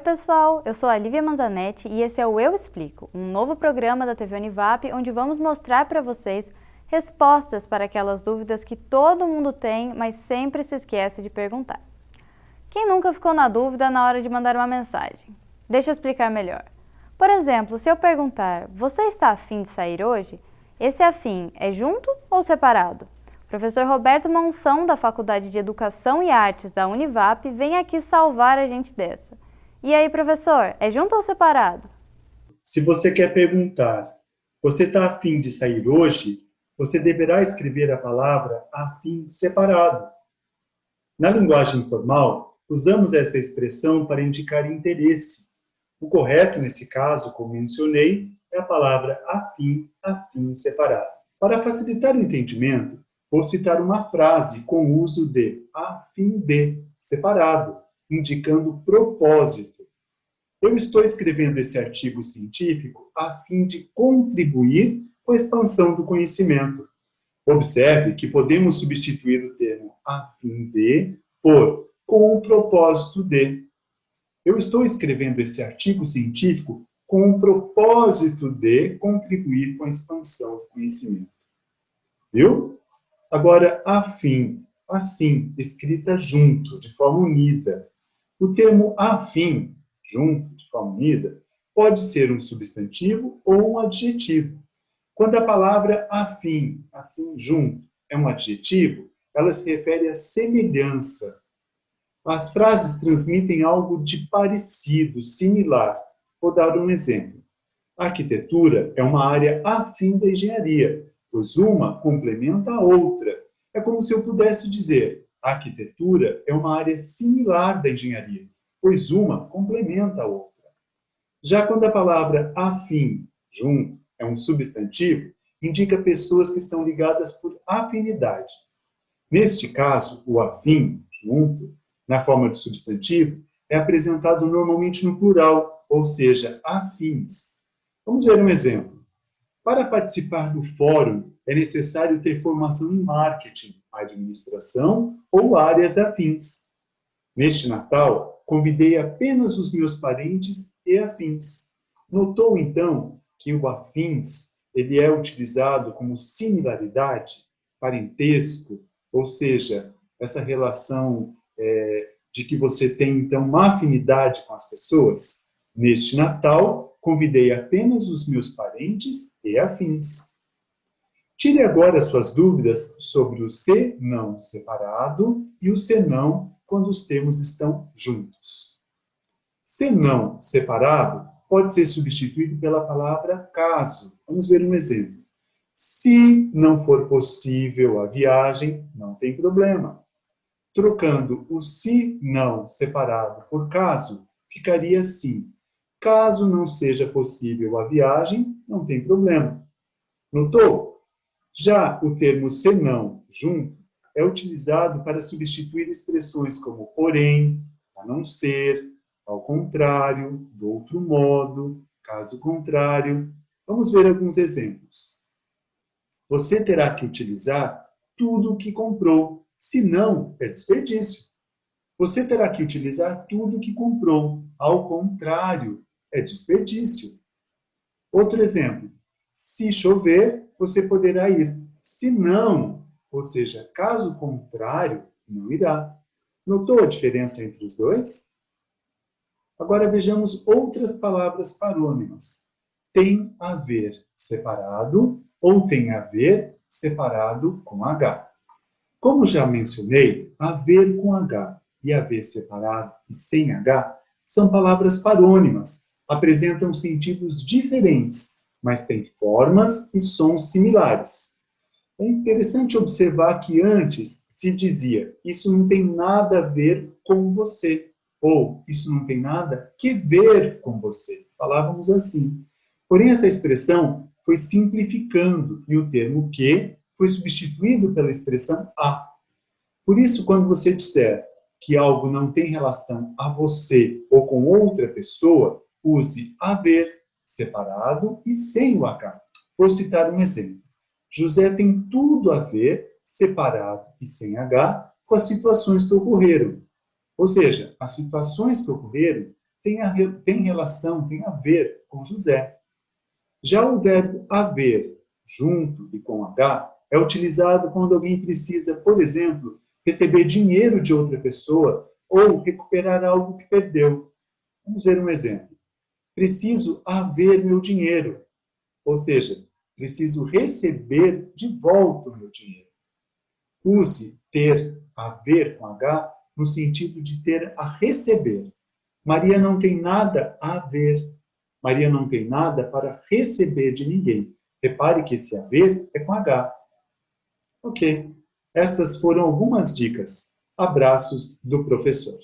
pessoal, eu sou a Lívia Manzanetti e esse é o Eu Explico, um novo programa da TV Univap onde vamos mostrar para vocês respostas para aquelas dúvidas que todo mundo tem, mas sempre se esquece de perguntar. Quem nunca ficou na dúvida na hora de mandar uma mensagem? Deixa eu explicar melhor. Por exemplo, se eu perguntar, você está afim de sair hoje? Esse afim é junto ou separado? O professor Roberto Monção, da Faculdade de Educação e Artes da Univap, vem aqui salvar a gente dessa. E aí, professor, é junto ou separado? Se você quer perguntar, você está afim de sair hoje? Você deverá escrever a palavra afim separado. Na linguagem formal, usamos essa expressão para indicar interesse. O correto, nesse caso, como mencionei, é a palavra afim, assim, separado. Para facilitar o entendimento, vou citar uma frase com o uso de a fim de, separado, indicando propósito. Eu estou escrevendo esse artigo científico a fim de contribuir com a expansão do conhecimento. Observe que podemos substituir o termo a fim de por com o propósito de. Eu estou escrevendo esse artigo científico com o propósito de contribuir com a expansão do conhecimento. Viu? Agora, afim, assim, escrita junto, de forma unida. O termo afim, junto, de forma unida, pode ser um substantivo ou um adjetivo. Quando a palavra afim, assim, junto, é um adjetivo, ela se refere à semelhança. As frases transmitem algo de parecido, similar. Vou dar um exemplo. A arquitetura é uma área afim da engenharia, pois uma complementa a outra. É como se eu pudesse dizer, a arquitetura é uma área similar da engenharia, pois uma complementa a outra. Já quando a palavra afim, junto, é um substantivo, indica pessoas que estão ligadas por afinidade. Neste caso, o afim, junto, na forma de substantivo, é apresentado normalmente no plural, ou seja, afins. Vamos ver um exemplo. Para participar do fórum, é necessário ter formação em marketing, administração ou áreas afins. Neste Natal, convidei apenas os meus parentes e afins. Notou, então, que o afins ele é utilizado como similaridade, parentesco, ou seja, essa relação de que você tem, então, uma afinidade com as pessoas? Neste Natal, convidei apenas os meus parentes e afins. Tire agora suas dúvidas sobre o se-não separado e o se-não quando os termos estão juntos. Se-não separado pode ser substituído pela palavra caso. Vamos ver um exemplo. Se não for possível a viagem, não tem problema. Trocando o se-não separado por caso, ficaria assim. Caso não seja possível a viagem, não tem problema. Notou? Já o termo senão, junto, é utilizado para substituir expressões como porém, a não ser, ao contrário, do outro modo, caso contrário. Vamos ver alguns exemplos. Você terá que utilizar tudo o que comprou, senão é desperdício. Você terá que utilizar tudo o que comprou, ao contrário, é desperdício. Outro exemplo. Se chover, você poderá ir. Se não, ou seja, caso contrário, não irá. Notou a diferença entre os dois? Agora vejamos outras palavras parônimas. Tem a ver separado ou tem a ver separado com H. Como já mencionei, haver com H e haver separado e sem H são palavras parônimas, apresentam sentidos diferentes, mas têm formas e sons similares. É interessante observar que antes se dizia isso não tem nada a ver com você, ou isso não tem nada que ver com você. Falávamos assim. Porém, essa expressão foi simplificando e o termo que foi substituído pela expressão a. Por isso, quando você disser que algo não tem relação a você ou com outra pessoa, use haver separado e sem o H. Vou citar um exemplo. José tem tudo a ver, separado e sem H, com as situações que ocorreram. Ou seja, as situações que ocorreram tem relação, tem a ver com José. Já o verbo haver, junto e com H, é utilizado quando alguém precisa, por exemplo, receber dinheiro de outra pessoa ou recuperar algo que perdeu. Vamos ver um exemplo. Preciso haver meu dinheiro. Ou seja, preciso receber de volta o meu dinheiro. Use ter, haver com H, no sentido de ter a receber. Maria não tem nada a haver. Maria não tem nada para receber de ninguém. Repare que esse haver é com H. Ok. Estas foram algumas dicas. Abraços do professor.